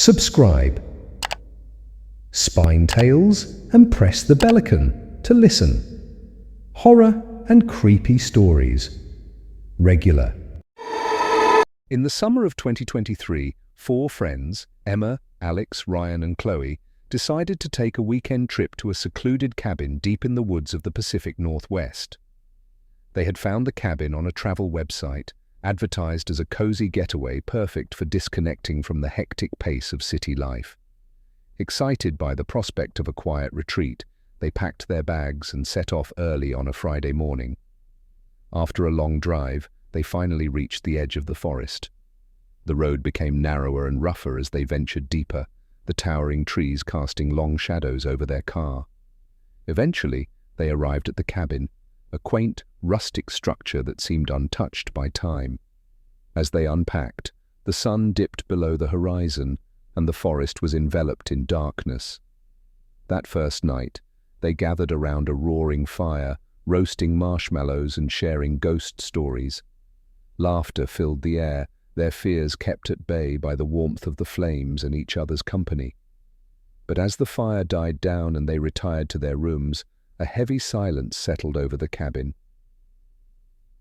subscribe, spine tales, and press the bell icon to listen. Horror and creepy stories. Regular. In the summer of 2023, 4 friends, Emma, Alex, Ryan, and Chloe, decided to take a weekend trip to a secluded cabin deep in the woods of the Pacific Northwest. They had found the cabin on a travel website, advertised as a cozy getaway perfect for disconnecting from the hectic pace of city life. Excited by the prospect of a quiet retreat, they packed their bags and set off early on a Friday morning. After a long drive, they finally reached the edge of the forest. The road became narrower and rougher as they ventured deeper, the towering trees casting long shadows over their car. Eventually, they arrived at the cabin, a quaint, rustic structure that seemed untouched by time. As they unpacked, the sun dipped below the horizon, and the forest was enveloped in darkness. That first night, they gathered around a roaring fire, roasting marshmallows and sharing ghost stories. Laughter filled the air, their fears kept at bay by the warmth of the flames and each other's company. But as the fire died down and they retired to their rooms, a heavy silence settled over the cabin.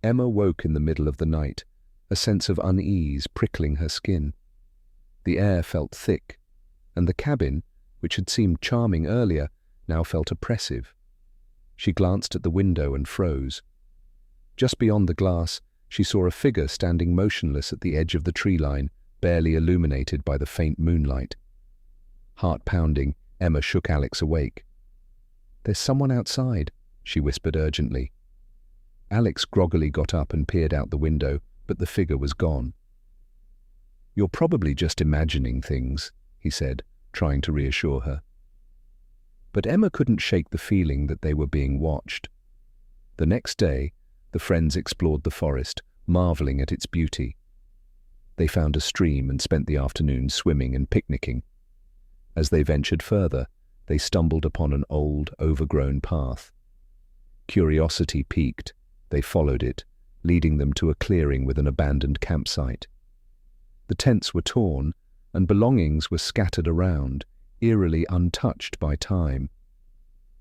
Emma woke in the middle of the night, a sense of unease prickling her skin. The air felt thick, and the cabin, which had seemed charming earlier, now felt oppressive. She glanced at the window and froze. Just beyond the glass, she saw a figure standing motionless at the edge of the tree line, barely illuminated by the faint moonlight. Heart pounding, Emma shook Alex awake. "There's someone outside," she whispered urgently. Alex groggily got up and peered out the window, but the figure was gone. "You're probably just imagining things," he said, trying to reassure her. But Emma couldn't shake the feeling that they were being watched. The next day, the friends explored the forest, marveling at its beauty. They found a stream and spent the afternoon swimming and picnicking. As they ventured further, they stumbled upon an old, overgrown path. Curiosity piqued, they followed it, leading them to a clearing with an abandoned campsite. The tents were torn, and belongings were scattered around, eerily untouched by time.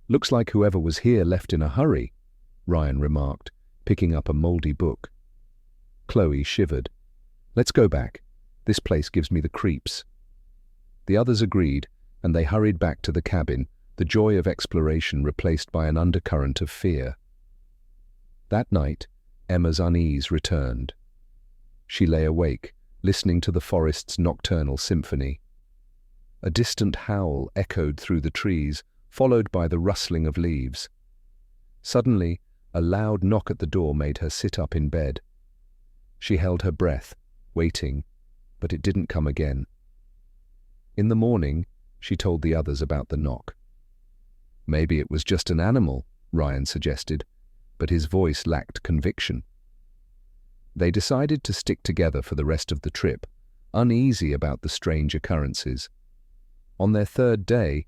"Looks like whoever was here left in a hurry," Ryan remarked, picking up a mouldy book. Chloe shivered. "Let's go back. This place gives me the creeps." The others agreed, and they hurried back to the cabin, the joy of exploration replaced by an undercurrent of fear. That night, Emma's unease returned. She lay awake, listening to the forest's nocturnal symphony. A distant howl echoed through the trees, followed by the rustling of leaves. Suddenly, a loud knock at the door made her sit up in bed. She held her breath, waiting, but it didn't come again. In the morning, she told the others about the knock. "Maybe it was just an animal," Ryan suggested, but his voice lacked conviction. They decided to stick together for the rest of the trip, uneasy about the strange occurrences. On their third day,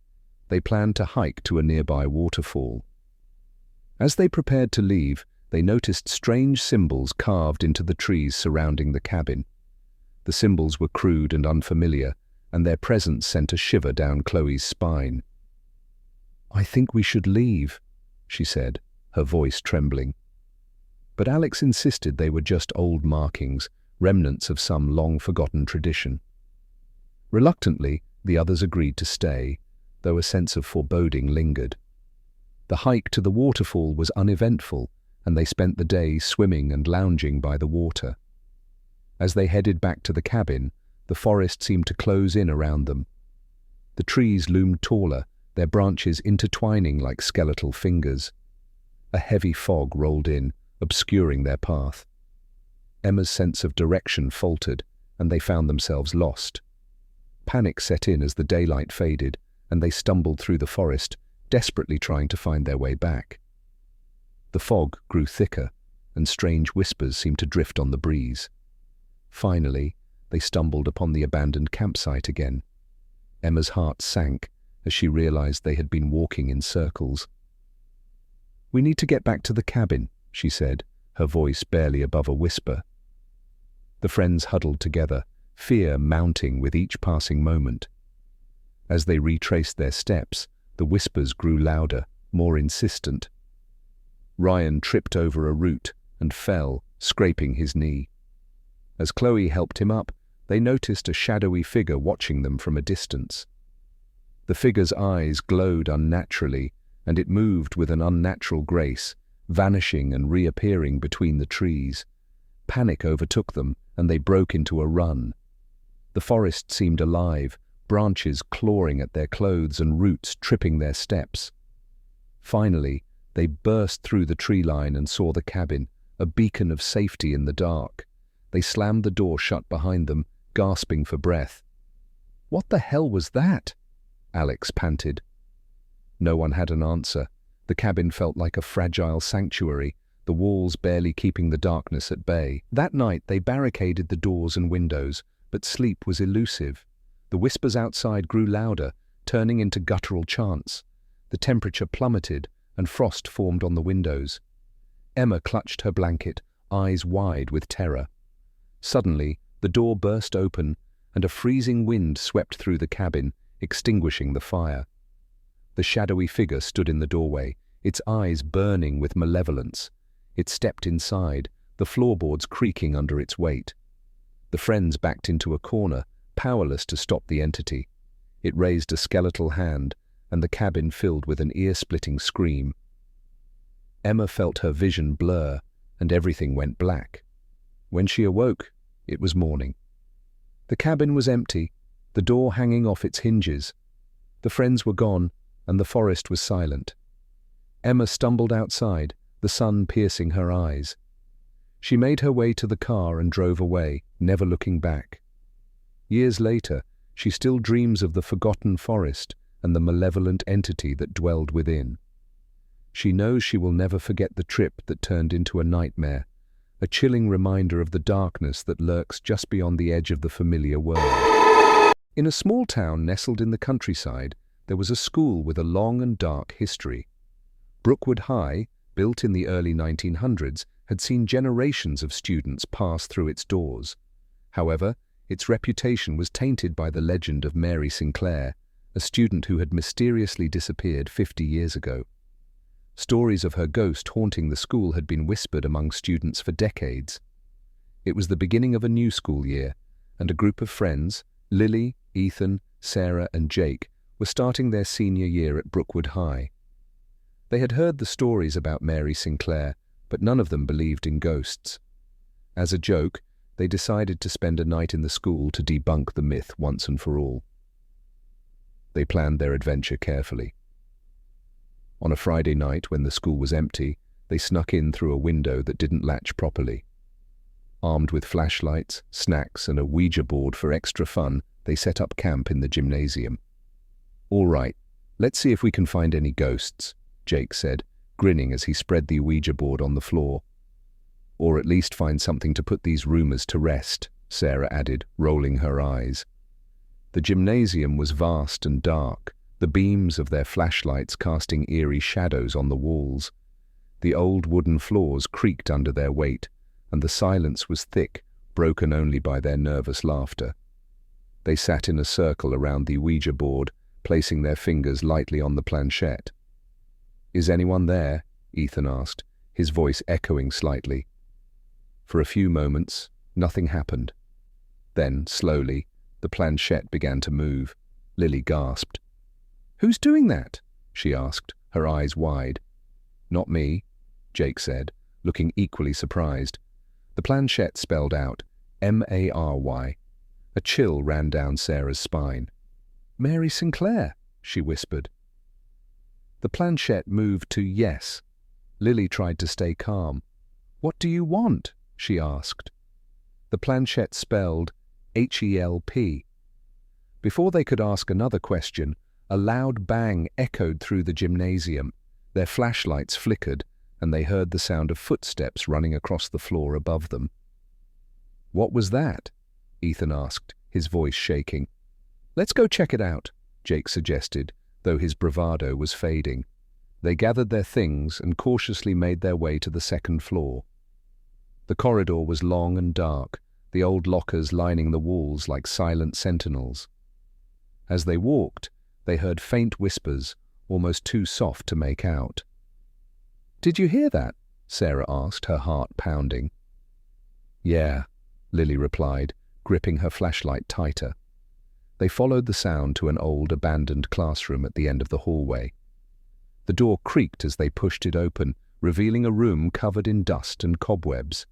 they planned to hike to a nearby waterfall. As they prepared to leave, they noticed strange symbols carved into the trees surrounding the cabin. The symbols were crude and unfamiliar, and their presence sent a shiver down Chloe's spine. "I think we should leave," she said, her voice trembling. But Alex insisted they were just old markings, remnants of some long-forgotten tradition. Reluctantly, the others agreed to stay, though a sense of foreboding lingered. The hike to the waterfall was uneventful, and they spent the day swimming and lounging by the water. As they headed back to the cabin, the forest seemed to close in around them. The trees loomed taller, their branches intertwining like skeletal fingers. A heavy fog rolled in, obscuring their path. Emma's sense of direction faltered, and they found themselves lost. Panic set in as the daylight faded, and they stumbled through the forest, desperately trying to find their way back. The fog grew thicker, and strange whispers seemed to drift on the breeze. Finally, they stumbled upon the abandoned campsite again. Emma's heart sank as she realized they had been walking in circles. "We need to get back to the cabin," she said, her voice barely above a whisper. The friends huddled together, fear mounting with each passing moment. As they retraced their steps, the whispers grew louder, more insistent. Ryan tripped over a root and fell, scraping his knee. As Chloe helped him up, they noticed a shadowy figure watching them from a distance. The figure's eyes glowed unnaturally, and it moved with an unnatural grace, vanishing and reappearing between the trees. Panic overtook them, and they broke into a run. The forest seemed alive, branches clawing at their clothes and roots tripping their steps. Finally, they burst through the tree line and saw the cabin, a beacon of safety in the dark. They slammed the door shut behind them, gasping for breath. "What the hell was that?" Alex panted. No one had an answer. The cabin felt like a fragile sanctuary, the walls barely keeping the darkness at bay. That night they barricaded the doors and windows, but sleep was elusive. The whispers outside grew louder, turning into guttural chants. The temperature plummeted, and frost formed on the windows. Emma clutched her blanket, eyes wide with terror. Suddenly, the door burst open, and a freezing wind swept through the cabin, extinguishing the fire. The shadowy figure stood in the doorway, its eyes burning with malevolence. It stepped inside, the floorboards creaking under its weight. The friends backed into a corner, powerless to stop the entity. It raised a skeletal hand, and the cabin filled with an ear-splitting scream. Emma felt her vision blur, and everything went black. When she awoke, it was morning. The cabin was empty, the door hanging off its hinges. The friends were gone, and the forest was silent. Emma stumbled outside, the sun piercing her eyes. She made her way to the car and drove away, never looking back. Years later, she still dreams of the forgotten forest and the malevolent entity that dwelled within. She knows she will never forget the trip that turned into a nightmare, a chilling reminder of the darkness that lurks just beyond the edge of the familiar world. In a small town nestled in the countryside, there was a school with a long and dark history. Brookwood High, built in the early 1900s, had seen generations of students pass through its doors. However, its reputation was tainted by the legend of Mary Sinclair, a student who had mysteriously disappeared 50 years ago. Stories of her ghost haunting the school had been whispered among students for decades. It was the beginning of a new school year, and a group of friends, Lily, Ethan, Sarah, and Jake, were starting their senior year at Brookwood High. They had heard the stories about Mary Sinclair, but none of them believed in ghosts. As a joke, they decided to spend a night in the school to debunk the myth once and for all. They planned their adventure carefully. On a Friday night, when the school was empty, they snuck in through a window that didn't latch properly. Armed with flashlights, snacks, and a Ouija board for extra fun, they set up camp in the gymnasium. "All right, let's see if we can find any ghosts," Jake said, grinning as he spread the Ouija board on the floor. "Or at least find something to put these rumors to rest," Sarah added, rolling her eyes. The gymnasium was vast and dark, the beams of their flashlights casting eerie shadows on the walls. The old wooden floors creaked under their weight, and the silence was thick, broken only by their nervous laughter. They sat in a circle around the Ouija board, placing their fingers lightly on the planchette. "Is anyone there?" Ethan asked, his voice echoing slightly. For a few moments, nothing happened. Then, slowly, the planchette began to move. Lily gasped. "Who's doing that?" she asked, her eyes wide. "Not me," Jake said, looking equally surprised. The planchette spelled out Mary. A chill ran down Sarah's spine. "Mary Sinclair," she whispered. The planchette moved to yes. Lily tried to stay calm. "What do you want?" she asked. The planchette spelled HELP. Before they could ask another question, a loud bang echoed through the gymnasium. Their flashlights flickered, and they heard the sound of footsteps running across the floor above them. "What was that?" Ethan asked, his voice shaking. "Let's go check it out," Jake suggested, though his bravado was fading. They gathered their things and cautiously made their way to the second floor. The corridor was long and dark, the old lockers lining the walls like silent sentinels. As they walked, they heard faint whispers, almost too soft to make out. "Did you hear that?" Sarah asked, her heart pounding. "Yeah," Lily replied, gripping her flashlight tighter. They followed the sound to an old, abandoned classroom at the end of the hallway. The door creaked as they pushed it open, revealing a room covered in dust and cobwebs.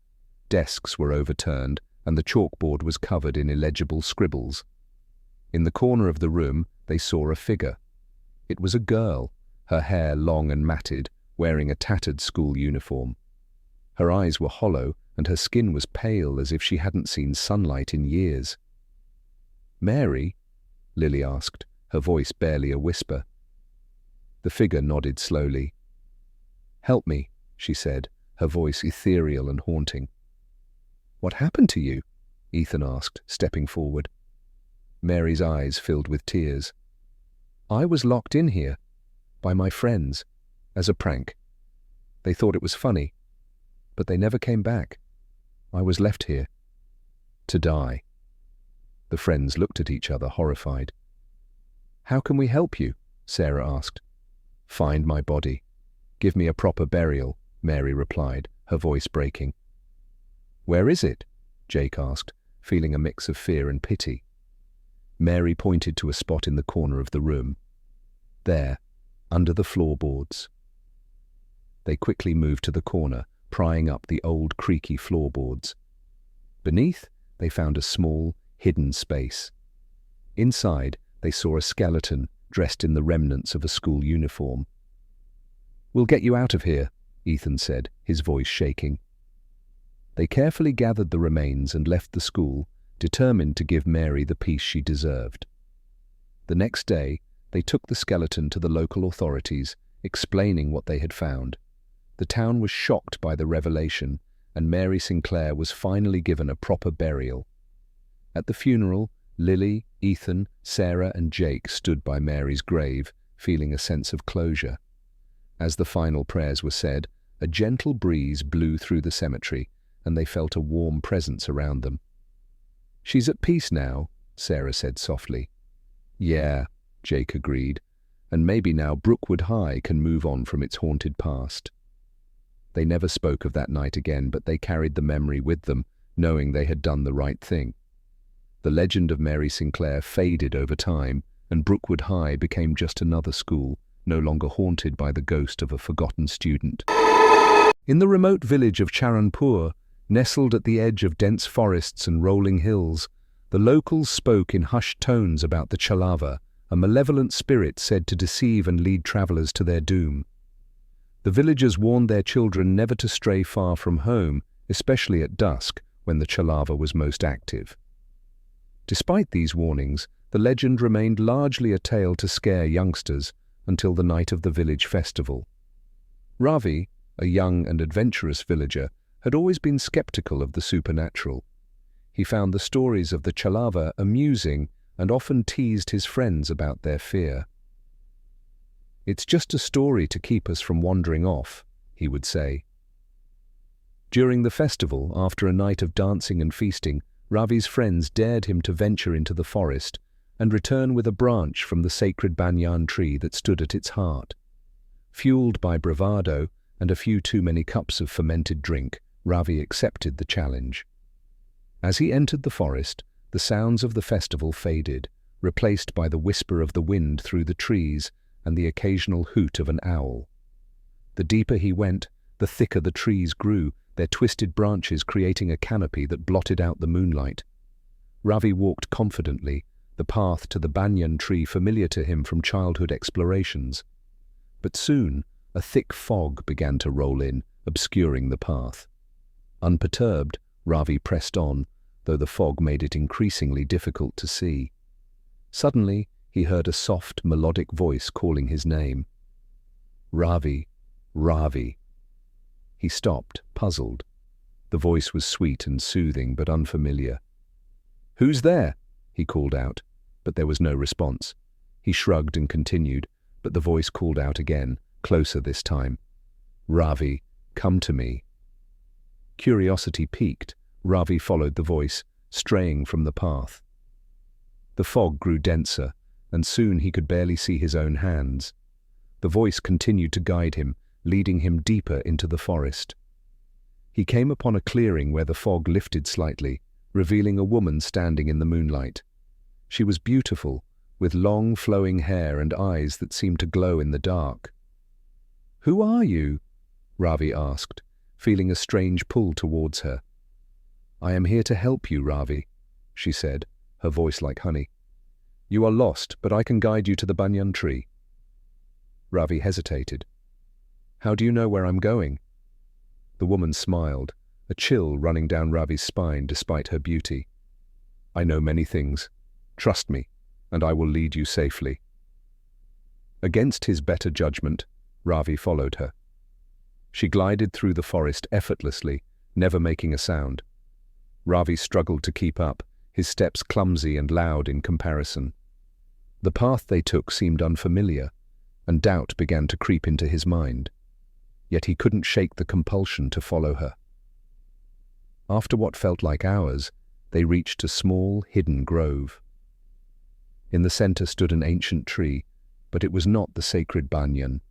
Desks were overturned, and the chalkboard was covered in illegible scribbles. In the corner of the room, they saw a figure. It was a girl, her hair long and matted, wearing a tattered school uniform. Her eyes were hollow, and her skin was pale as if she hadn't seen sunlight in years. "Mary?" Lily asked, her voice barely a whisper. The figure nodded slowly. "Help me," she said, her voice ethereal and haunting. "What happened to you?" Ethan asked, stepping forward. Mary's eyes filled with tears. "I was locked in here, by my friends, as a prank. They thought it was funny, but they never came back. I was left here, to die." The friends looked at each other, horrified. "How can we help you?" Sarah asked. "Find my body. Give me a proper burial," Mary replied, her voice breaking. "Where is it?" Jake asked, feeling a mix of fear and pity. Mary pointed to a spot in the corner of the room. "There, under the floorboards." They quickly moved to the corner, prying up the old creaky floorboards. Beneath, they found a small, hidden space. Inside, they saw a skeleton dressed in the remnants of a school uniform. "We'll get you out of here," Ethan said, his voice shaking. They carefully gathered the remains and left the school, determined to give Mary the peace she deserved. The next day, they took the skeleton to the local authorities, explaining what they had found. The town was shocked by the revelation, and Mary Sinclair was finally given a proper burial. At the funeral, Lily, Ethan, Sarah, and Jake stood by Mary's grave, feeling a sense of closure. As the final prayers were said, a gentle breeze blew through the cemetery, and they felt a warm presence around them. "She's at peace now," Sarah said softly. "Yeah," Jake agreed, "and maybe now Brookwood High can move on from its haunted past." They never spoke of that night again, but they carried the memory with them, knowing they had done the right thing. The legend of Mary Sinclair faded over time, and Brookwood High became just another school, no longer haunted by the ghost of a forgotten student. In the remote village of Charanpur, nestled at the edge of dense forests and rolling hills, the locals spoke in hushed tones about the Chhalava, a malevolent spirit said to deceive and lead travelers to their doom. The villagers warned their children never to stray far from home, especially at dusk, when the Chhalava was most active. Despite these warnings, the legend remained largely a tale to scare youngsters until the night of the village festival. Ravi, a young and adventurous villager, had always been skeptical of the supernatural. He found the stories of the Chhalava amusing and often teased his friends about their fear. "It's just a story to keep us from wandering off," he would say. During the festival, after a night of dancing and feasting, Ravi's friends dared him to venture into the forest and return with a branch from the sacred banyan tree that stood at its heart. Fueled by bravado and a few too many cups of fermented drink, Ravi accepted the challenge. As he entered the forest, the sounds of the festival faded, replaced by the whisper of the wind through the trees and the occasional hoot of an owl. The deeper he went, the thicker the trees grew, their twisted branches creating a canopy that blotted out the moonlight. Ravi walked confidently, the path to the banyan tree familiar to him from childhood explorations. But soon, a thick fog began to roll in, obscuring the path. Unperturbed, Ravi pressed on, though the fog made it increasingly difficult to see. Suddenly, he heard a soft, melodic voice calling his name. "Ravi, Ravi." He stopped, puzzled. The voice was sweet and soothing, but unfamiliar. "Who's there?" he called out, but there was no response. He shrugged and continued, but the voice called out again, closer this time. "Ravi, come to me." Curiosity piqued, Ravi followed the voice, straying from the path. The fog grew denser, and soon he could barely see his own hands. The voice continued to guide him, leading him deeper into the forest. He came upon a clearing where the fog lifted slightly, revealing a woman standing in the moonlight. She was beautiful, with long flowing hair and eyes that seemed to glow in the dark. "Who are you?" Ravi asked, feeling a strange pull towards her. "I am here to help you, Ravi," she said, her voice like honey. "You are lost, but I can guide you to the banyan tree." Ravi hesitated. "How do you know where I'm going?" The woman smiled, a chill running down Ravi's spine despite her beauty. "I know many things. Trust me, and I will lead you safely." Against his better judgment, Ravi followed her. She glided through the forest effortlessly, never making a sound. Ravi struggled to keep up, his steps clumsy and loud in comparison. The path they took seemed unfamiliar, and doubt began to creep into his mind. Yet he couldn't shake the compulsion to follow her. After what felt like hours, they reached a small, hidden grove. In the center stood an ancient tree, but it was not the sacred banyan.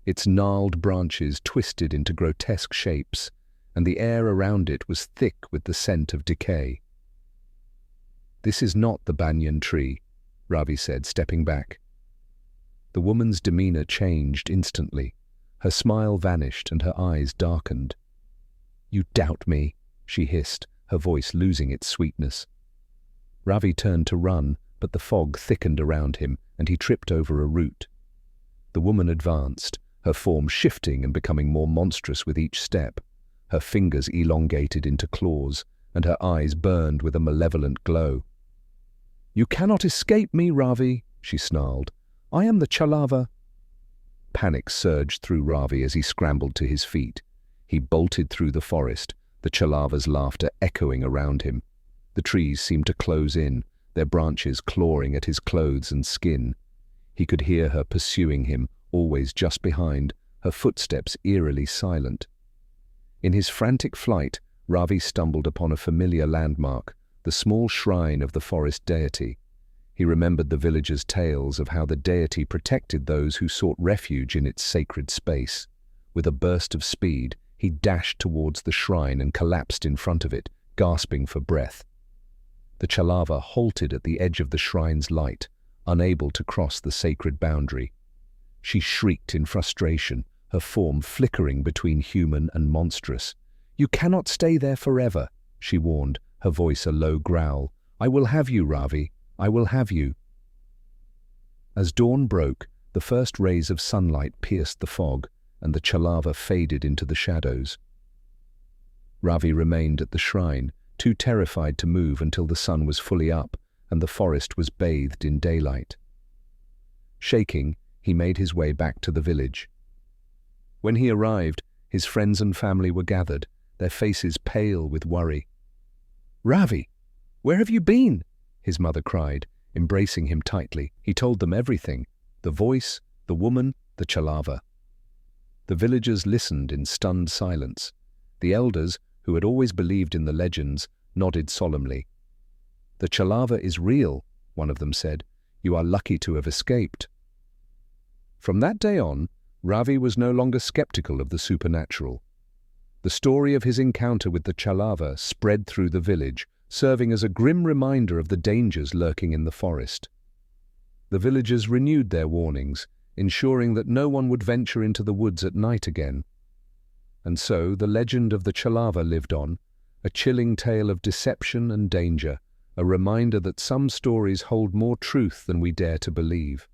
Its gnarled branches twisted into grotesque shapes, and the air around it was thick with the scent of decay. "This is not the banyan tree," Ravi said, stepping back. The woman's demeanor changed instantly. Her smile vanished and her eyes darkened. "You doubt me," she hissed, her voice losing its sweetness. Ravi turned to run, but the fog thickened around him, and he tripped over a root. The woman advanced, her form shifting and becoming more monstrous with each step. Her fingers elongated into claws, and her eyes burned with a malevolent glow. "You cannot escape me, Ravi," she snarled. "I am the Chhalava." Panic surged through Ravi as he scrambled to his feet. He bolted through the forest, the Chhalava's laughter echoing around him. The trees seemed to close in, their branches clawing at his clothes and skin. He could hear her pursuing him, always just behind, her footsteps eerily silent. In his frantic flight, Ravi stumbled upon a familiar landmark, the small shrine of the forest deity. He remembered the villagers' tales of how the deity protected those who sought refuge in its sacred space. With a burst of speed, he dashed towards the shrine and collapsed in front of it, gasping for breath. The Chhalava halted at the edge of the shrine's light, unable to cross the sacred boundary. She shrieked in frustration, her form flickering between human and monstrous. "You cannot stay there forever," she warned, her voice a low growl. "I will have you, Ravi. I will have you." As dawn broke, the first rays of sunlight pierced the fog, and the Chhalava faded into the shadows. Ravi remained at the shrine, too terrified to move until the sun was fully up and the forest was bathed in daylight. Shaking, he made his way back to the village. When he arrived, his friends and family were gathered, their faces pale with worry. "Ravi, where have you been?" his mother cried, embracing him tightly. He told them everything, the voice, the woman, the Chhalava. The villagers listened in stunned silence. The elders, who had always believed in the legends, nodded solemnly. "The Chhalava is real," one of them said. "You are lucky to have escaped." From that day on, Ravi was no longer skeptical of the supernatural. The story of his encounter with the Chhalava spread through the village, serving as a grim reminder of the dangers lurking in the forest. The villagers renewed their warnings, ensuring that no one would venture into the woods at night again. And so the legend of the Chhalava lived on, a chilling tale of deception and danger, a reminder that some stories hold more truth than we dare to believe.